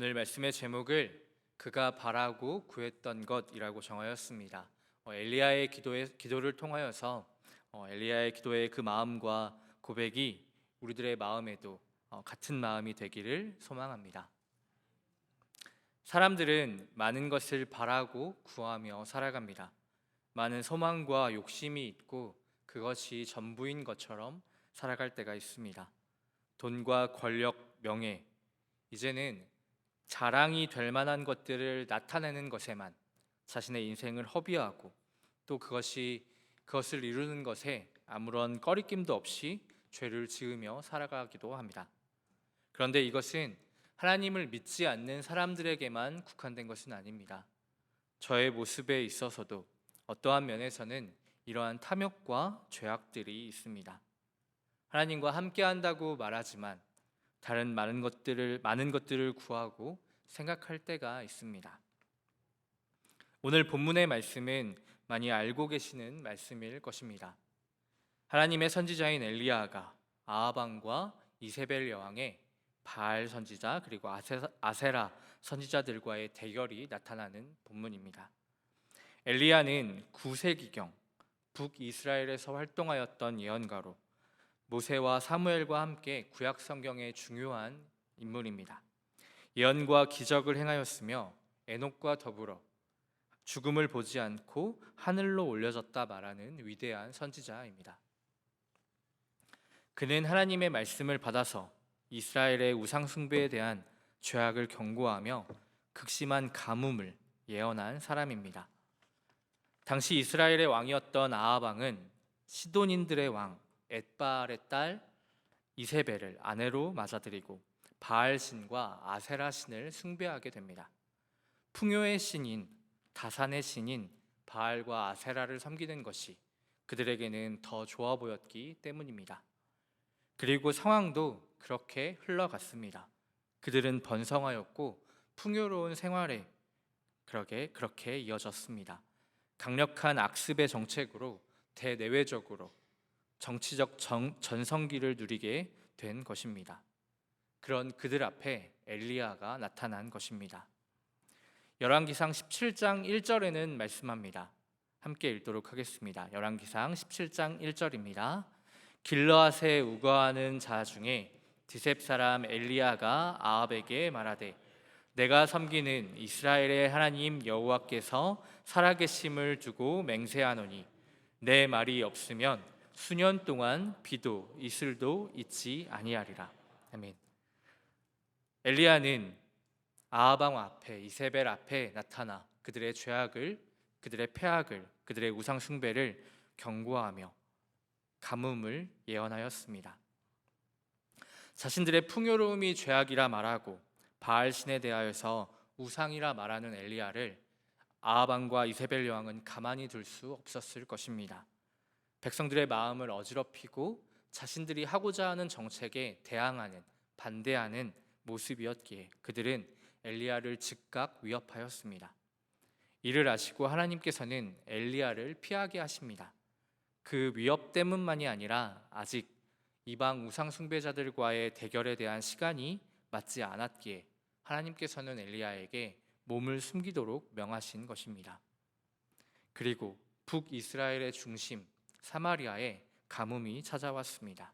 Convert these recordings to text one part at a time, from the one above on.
오늘 말씀의 제목을 그가 바라고 구했던 것이라고 정하였습니다. 엘리야의 기도를 통하여서 엘리야의 기도의 그 마음과 고백이 우리들의 마음에도 같은 마음이 되기를 소망합니다. 사람들은 많은 것을 바라고 구하며 살아갑니다. 많은 소망과 욕심이 있고 그것이 전부인 것처럼 살아갈 때가 있습니다. 돈과 권력, 명예, 이제는 자랑이 될 만한 것들을 나타내는 것에만 자신의 인생을 허비하고 또 그것을 이루는 것에 아무런 꺼리낌도 없이 죄를 지으며 살아가기도 합니다. 그런데 이것은 하나님을 믿지 않는 사람들에게만 국한된 것은 아닙니다. 저의 모습에 있어서도 어떠한 면에서는 이러한 탐욕과 죄악들이 있습니다. 하나님과 함께 한다고 말하지만 다른 많은 것들을 구하고 생각할 때가 있습니다. 오늘 본문의 말씀은 많이 알고 계시는 말씀일 것입니다. 하나님의 선지자인 엘리야가 아합 왕과 이세벨 여왕의 바알 선지자 그리고 아세라 선지자들과의 대결이 나타나는 본문입니다. 엘리야는 9세기경 북이스라엘에서 활동하였던 예언가로 모세와 사무엘과 함께 구약 성경의 중요한 인물입니다. 예언과 기적을 행하였으며 에녹과 더불어 죽음을 보지 않고 하늘로 올려졌다 말하는 위대한 선지자입니다. 그는 하나님의 말씀을 받아서 이스라엘의 우상 숭배에 대한 죄악을 경고하며 극심한 가뭄을 예언한 사람입니다. 당시 이스라엘의 왕이었던 아합 왕은 시돈인들의 왕 엣바알의 딸 이세벨을 아내로 맞아들이고 바알 신과 아세라 신을 숭배하게 됩니다. 풍요의 신인 다산의 신인 바알과 아세라를 섬기는 것이 그들에게는 더 좋아 보였기 때문입니다. 그리고 상황도 그렇게 흘러갔습니다. 그들은 번성하였고 풍요로운 생활에 그렇게 이어졌습니다. 강력한 악습의 정책으로 대내외적으로 정치적 전성기를 누리게 된 것입니다. 그런 그들 앞에 엘리야가 나타난 것입니다. 열왕기상 17장 1절에는 말씀합니다. 함께 읽도록 하겠습니다. 열왕기상 17장 1절입니다. 길르앗에 우거하는 자 중에 디셉 사람 엘리야가 아합에게 말하되 내가 섬기는 이스라엘의 하나님 여호와께서 살아계심을 두고 맹세하노니 내 말이 없으면 수년 동안 비도 이슬도 있지 아니하리라. 아멘. 엘리야는 아합 왕 앞에 이세벨 앞에 나타나 그들의 죄악을, 그들의 패악을, 그들의 우상 숭배를 경고하며 가뭄을 예언하였습니다. 자신들의 풍요로움이 죄악이라 말하고 바알 신에 대하여서 우상이라 말하는 엘리야를 아합 왕과 이세벨 여왕은 가만히 둘 수 없었을 것입니다. 백성들의 마음을 어지럽히고 자신들이 하고자 하는 정책에 대항하는, 반대하는 모습이었기에 그들은 엘리야를 즉각 위협하였습니다. 이를 아시고 하나님께서는 엘리야를 피하게 하십니다. 그 위협 때문만이 아니라 아직 이방 우상 숭배자들과의 대결에 대한 시간이 맞지 않았기에 하나님께서는 엘리야에게 몸을 숨기도록 명하신 것입니다. 그리고 북이스라엘의 중심 사마리아에 가뭄이 찾아왔습니다.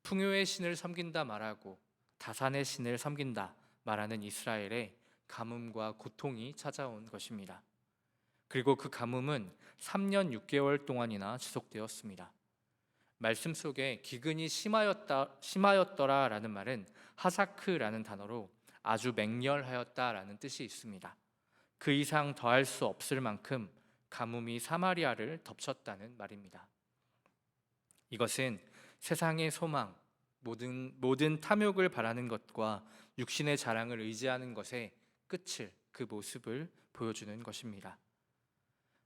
풍요의 신을 섬긴다 말하고 다산의 신을 섬긴다 말하는 이스라엘에 가뭄과 고통이 찾아온 것입니다. 그리고 그 가뭄은 3년 6개월 동안이나 지속되었습니다. 말씀 속에 기근이 심하였더라라는 말은 하사크라는 단어로 아주 맹렬하였다라는 뜻이 있습니다. 그 이상 더할 수 없을 만큼 가뭄이 사마리아를 덮쳤다는 말입니다. 이것은 세상의 소망, 모든 탐욕을 바라는 것과 육신의 자랑을 의지하는 것의 끝을, 그 모습을 보여주는 것입니다.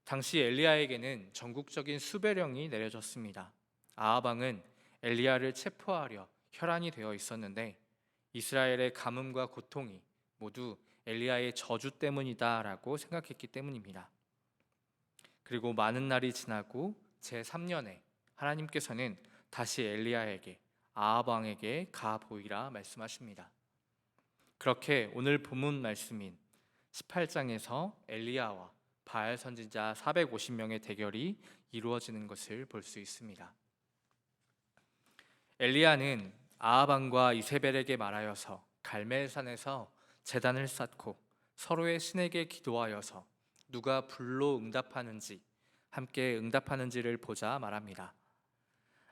당시 엘리야에게는 전국적인 수배령이 내려졌습니다. 아합 왕은 엘리야를 체포하려 혈안이 되어 있었는데 이스라엘의 가뭄과 고통이 모두 엘리야의 저주 때문이다라고 생각했기 때문입니다. 그리고 많은 날이 지나고 제3년에 하나님께서는 다시 엘리야에게 아합 왕에게 가 보이라 말씀하십니다. 그렇게 오늘 본문 말씀인 18장에서 엘리야와 바알 선지자 450명의 대결이 이루어지는 것을 볼 수 있습니다. 엘리야는 아합 왕과 이세벨에게 말하여서 갈멜산에서 제단을 쌓고 서로의 신에게 기도하여서 누가 불로 응답하는지 함께 응답하는지를 보자 말합니다.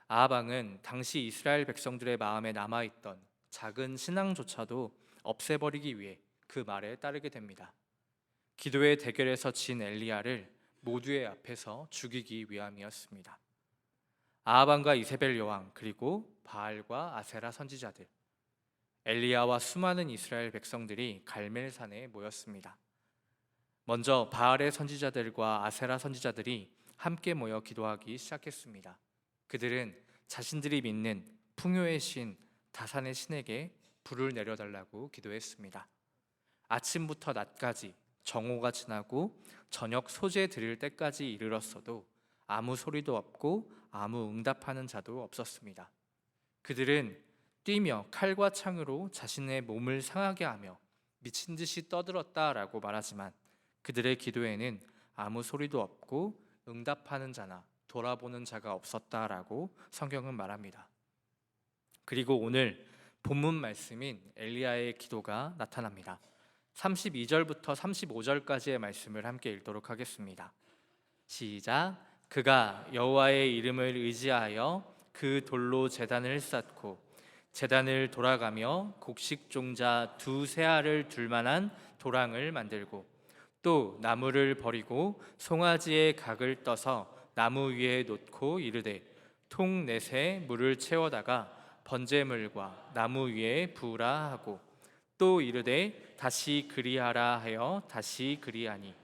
아합 왕은 당시 이스라엘 백성들의 마음에 남아있던 작은 신앙조차도 없애버리기 위해 그 말에 따르게 됩니다. 기도의 대결에서 진 엘리야를 모두의 앞에서 죽이기 위함이었습니다. 아합 왕과 이세벨 여왕 그리고 바알과 아세라 선지자들, 엘리야와 수많은 이스라엘 백성들이 갈멜산에 모였습니다. 먼저 바알의 선지자들과 아세라 선지자들이 함께 모여 기도하기 시작했습니다. 그들은 자신들이 믿는 풍요의 신 다산의 신에게 불을 내려달라고 기도했습니다. 아침부터 낮까지 정오가 지나고 저녁 소재 드릴 때까지 이르렀어도 아무 소리도 없고 아무 응답하는 자도 없었습니다. 그들은 뛰며 칼과 창으로 자신의 몸을 상하게 하며 미친 듯이 떠들었다라고 말하지만 그들의 기도에는 아무 소리도 없고 응답하는 자나 돌아보는 자가 없었다라고 성경은 말합니다. 그리고 오늘 본문 말씀인 엘리야의 기도가 나타납니다. 32절부터 35절까지의 말씀을 함께 읽도록 하겠습니다. 시작. 그가 여호와의 이름을 의지하여 그 돌로 제단을 쌓고 제단을 돌아가며 곡식 종자 두세 알을 둘 만한 도랑을 만들고 또 나무를 버리고 송아지의 각을 떠서 나무 위에 놓고 이르되 통 넷에 물을 채워다가 번제물과 나무 위에 부으라 하고 또 이르되 다시 그리하라 하여 다시 그리하니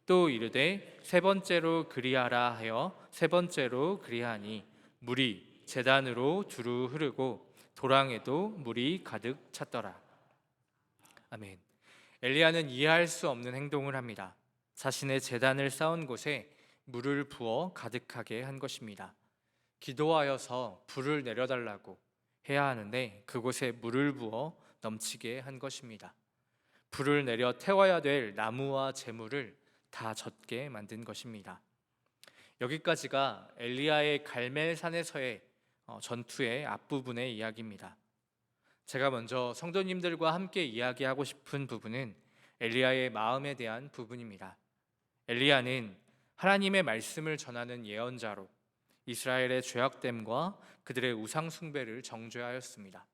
또 이르되 세 번째로 그리하라 하여 세 번째로 그리하니 물이 제단으로 두루 흐르고 도랑에도 물이 가득 찼더라. 아멘. 엘리야는 이해할 수 없는 행동을 합니다. 자신의 제단을 쌓은 곳에 물을 부어 가득하게 한 것입니다. 기도하여서 불을 내려달라고 해야 하는데 그곳에 물을 부어 넘치게 한 것입니다. 불을 내려 태워야 될 나무와 재물을 다 젖게 만든 것입니다. 여기까지가 엘리야의 갈멜산에서의 전투의 앞부분의 이야기입니다. 제가 먼저 성도님들과 함께 이야기하고 싶은 부분은 엘리야의 마음에 대한 부분입니다. 엘리야는 하나님의 말씀을 전하는 예언자로 이스라엘의 죄악됨과 그들의 우상 숭배를 정죄하였습니다.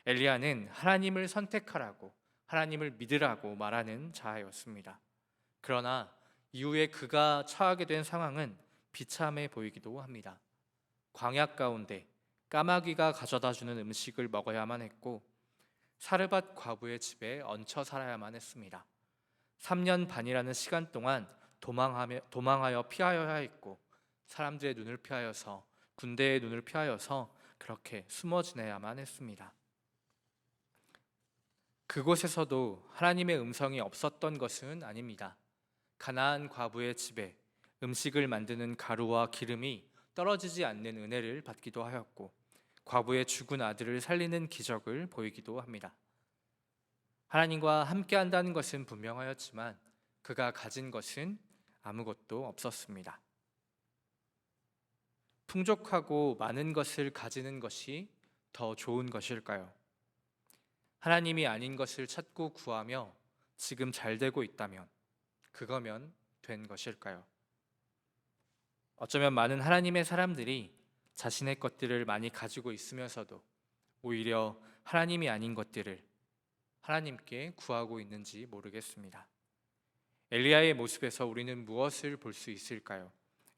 엘리야는 하나님을 선택하라고 하나님을 믿으라고 말하는 자였습니다. 그러나 이후에 그가 처하게 된 상황은 비참해 보이기도 합니다. 광야 가운데 까마귀가 가져다주는 음식을 먹어야만 했고 사르밧 과부의 집에 얹혀 살아야만 했습니다. 3년 반이라는 시간 동안 도망하여 피하여야 했고 사람들의 눈을 피하여서 군대의 눈을 피하여서 그렇게 숨어 지내야만 했습니다. 그곳에서도 하나님의 음성이 없었던 것은 아닙니다. 가나안 과부의 집에 음식을 만드는 가루와 기름이 떨어지지 않는 은혜를 받기도 하였고 과부의 죽은 아들을 살리는 기적을 보이기도 합니다. 하나님과 함께 한다는 것은 분명하였지만 그가 가진 것은 아무것도 없었습니다. 풍족하고 많은 것을 가지는 것이 더 좋은 것일까요? 하나님이 아닌 것을 찾고 구하며 지금 잘 되고 있다면 그거면 된 것일까요? 어쩌면 많은 하나님의 사람들이 자신의 것들을 많이 가지고 있으면서도 오히려 하나님이 아닌 것들을 하나님께 구하고 있는지 모르겠습니다. 엘리야의 모습에서 우리는 무엇을 볼 수 있을까요?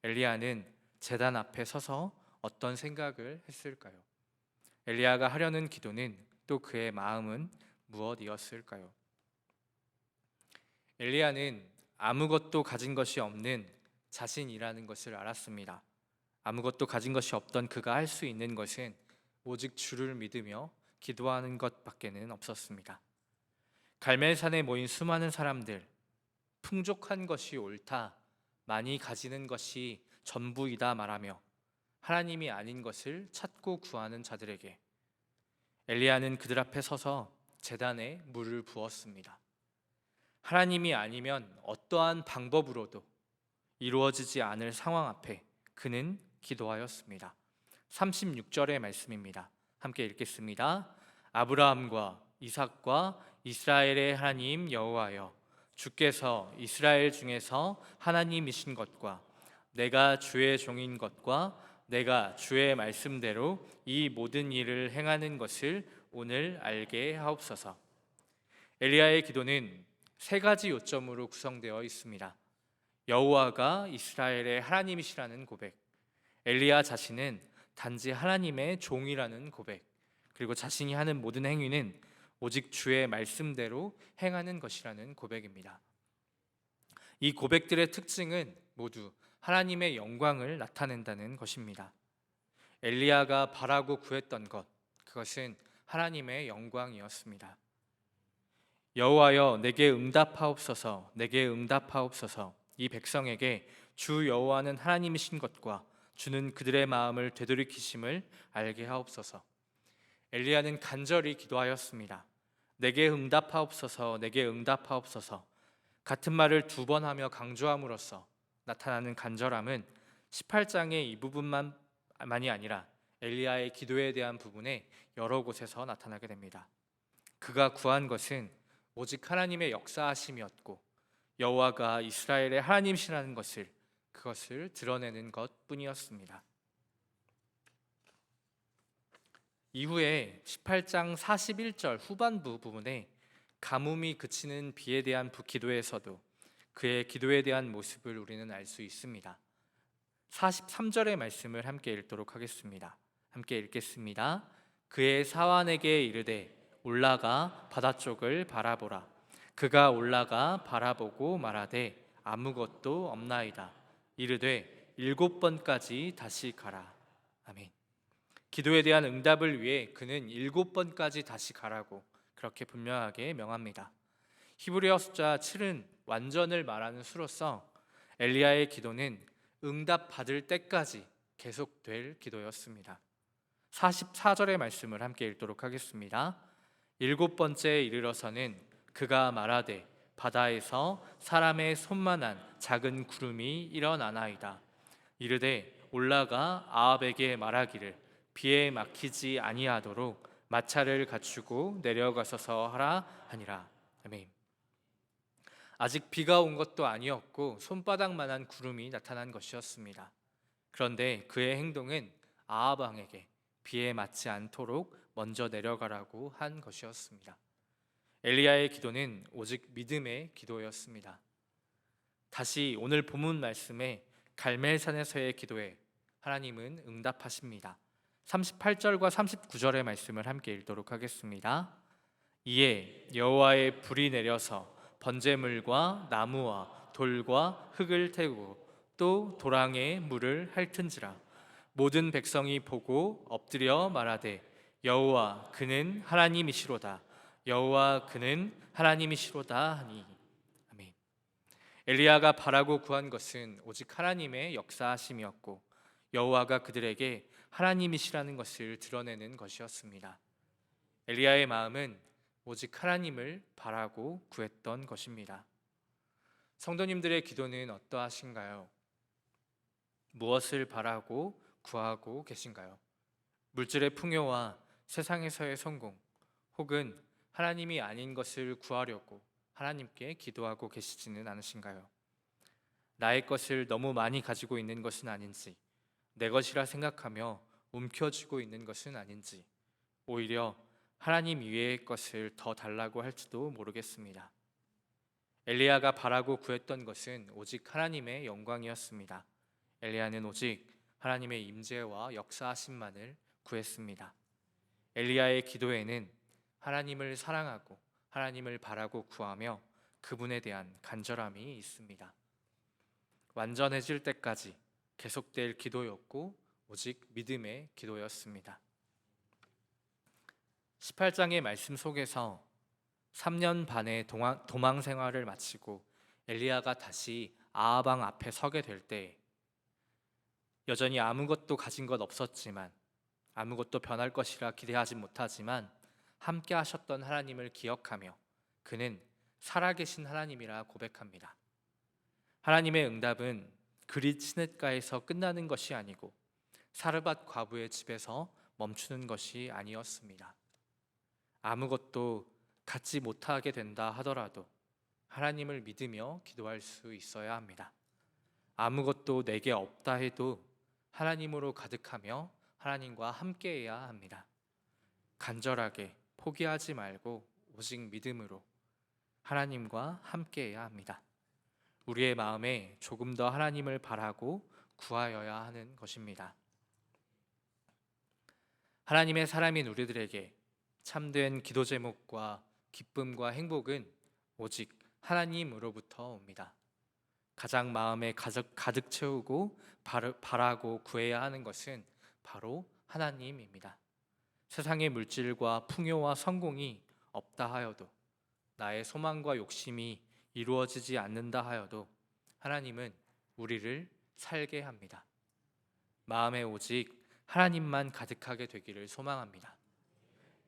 엘리야는 제단 앞에 서서 어떤 생각을 했을까요? 엘리야가 하려는 기도는 또 그의 마음은 무엇이었을까요? 엘리야는 아무것도 가진 것이 없는 자신이라는 것을 알았습니다. 아무것도 가진 것이 없던 그가 할 수 있는 것은 오직 주를 믿으며 기도하는 것밖에는 없었습니다. 갈멜산에 모인 수많은 사람들, 풍족한 것이 옳다, 많이 가지는 것이 전부이다 말하며 하나님이 아닌 것을 찾고 구하는 자들에게 엘리야는 그들 앞에 서서 제단에 물을 부었습니다. 하나님이 아니면 어떠한 방법으로도 이루어지지 않을 상황 앞에 그는 기도하였습니다. 36절의 말씀입니다. 함께 읽겠습니다. 아브라함과 이삭과 이스라엘의 하나님 여호와여, 주께서 이스라엘 중에서 하나님이신 것과 내가 주의 종인 것과 내가 주의 말씀대로 이 모든 일을 행하는 것을 오늘 알게 하옵소서. 엘리야의 기도는 세 가지 요점으로 구성되어 있습니다. 여호와가 이스라엘의 하나님이시라는 고백, 엘리야 자신은 단지 하나님의 종이라는 고백, 그리고 자신이 하는 모든 행위는 오직 주의 말씀대로 행하는 것이라는 고백입니다. 이 고백들의 특징은 모두 하나님의 영광을 나타낸다는 것입니다. 엘리야가 바라고 구했던 것, 그것은 하나님의 영광이었습니다. 여호와여 내게 응답하옵소서, 내게 응답하옵소서. 이 백성에게 주 여호와는 하나님이신 것과 주는 그들의 마음을 되돌이키심을 알게 하옵소서. 엘리야는 간절히 기도하였습니다. 내게 응답하옵소서, 내게 응답하옵소서. 같은 말을 두 번 하며 강조함으로써 나타나는 간절함은 18장의 이 부분만이 아니라 엘리야의 기도에 대한 부분에 여러 곳에서 나타나게 됩니다. 그가 구한 것은 오직 하나님의 역사하심이었고 여호와가 이스라엘의 하나님이시라는 그것을 드러내는 것뿐이었습니다. 이후에 18장 41절 후반부 부분에 가뭄이 그치는 비에 대한 기도에서도 그의 기도에 대한 모습을 우리는 알 수 있습니다. 43절의 말씀을 함께 읽도록 하겠습니다. 함께 읽겠습니다. 그의 사환에게 이르되 올라가 바다 쪽을 바라보라. 그가 올라가 바라보고 말하되 아무것도 없나이다. 이르되 7번까지 다시 가라. 아멘. 기도에 대한 응답을 위해 그는 7번까지 다시 가라고 그렇게 분명하게 명합니다. 히브리어 숫자 7은 완전을 말하는 수로서 엘리야의 기도는 응답받을 때까지 계속될 기도였습니다. 44절의 말씀을 함께 읽도록 하겠습니다. 7번째에 이르러서는 그가 말하되 바다에서 사람의 손만한 작은 구름이 일어나나이다. 이르되 올라가 아합에게 말하기를 비에 막히지 아니하도록 마차를 갖추고 내려가서서 하라 하니라. 아멘. 아직 비가 온 것도 아니었고 손바닥만한 구름이 나타난 것이었습니다. 그런데 그의 행동은 아합 왕에게 비에 맞지 않도록 먼저 내려가라고 한 것이었습니다. 엘리야의 기도는 오직 믿음의 기도였습니다. 다시 오늘 본문 말씀에 갈멜산에서의 기도에 하나님은 응답하십니다. 38절과 39절의 말씀을 함께 읽도록 하겠습니다. 이에 여호와의 불이 내려서 번제물과 나무와 돌과 흙을 태우고 또 도랑에 물을 핥은지라. 모든 백성이 보고 엎드려 말하되 여호와 그는 하나님이시로다. 여호와 그는 하나님이시로다 하니. 아멘. 엘리야가 바라고 구한 것은 오직 하나님의 역사하심이었고 여호와가 그들에게 하나님이시라는 것을 드러내는 것이었습니다. 엘리야의 마음은 오직 하나님을 바라고 구했던 것입니다. 성도님들의 기도는 어떠하신가요? 무엇을 바라고 구하고 계신가요? 물질의 풍요와 세상에서의 성공, 혹은 하나님이 아닌 것을 구하려고 하나님께 기도하고 계시지는 않으신가요? 나의 것을 너무 많이 가지고 있는 것은 아닌지, 내 것이라 생각하며 움켜쥐고 있는 것은 아닌지, 오히려 하나님 이외의 것을 더 달라고 할지도 모르겠습니다. 엘리야가 바라고 구했던 것은 오직 하나님의 영광이었습니다. 엘리야는 오직 하나님의 임재와 역사하심만을 구했습니다. 엘리야의 기도에는 하나님을 사랑하고 하나님을 바라고 구하며 그분에 대한 간절함이 있습니다. 완전해질 때까지 계속될 기도였고 오직 믿음의 기도였습니다. 18장의 말씀 속에서 3년 반의 도망 생활을 마치고 엘리야가 다시 아합 왕 앞에 서게 될 때 여전히 아무것도 가진 것 없었지만, 아무것도 변할 것이라 기대하지 못하지만 함께 하셨던 하나님을 기억하며 그는 살아계신 하나님이라 고백합니다. 하나님의 응답은 그릿 시냇가에서 끝나는 것이 아니고 사르밧 과부의 집에서 멈추는 것이 아니었습니다. 아무것도 갖지 못하게 된다 하더라도 하나님을 믿으며 기도할 수 있어야 합니다. 아무것도 내게 없다 해도 하나님으로 가득하며 하나님과 함께해야 합니다. 간절하게 포기하지 말고 오직 믿음으로 하나님과 함께해야 합니다. 우리의 마음에 조금 더 하나님을 바라고 구하여야 하는 것입니다. 하나님의 사람인 우리들에게 참된 기도 제목과 기쁨과 행복은 오직 하나님으로부터 옵니다. 가장 마음에 가득 채우고 바라고 구해야 하는 것은 바로 하나님입니다. 세상의 물질과 풍요와 성공이 없다 하여도, 나의 소망과 욕심이 이루어지지 않는다 하여도 하나님은 우리를 살게 합니다. 마음에 오직 하나님만 가득하게 되기를 소망합니다.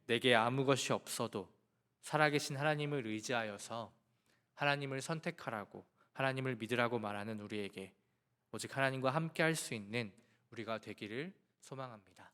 내게 아무 것이 없어도 살아계신 하나님을 의지하여서 하나님을 선택하라고, 하나님을 믿으라고 말하는 우리에게 오직 하나님과 함께 할 수 있는 우리가 되기를 소망합니다.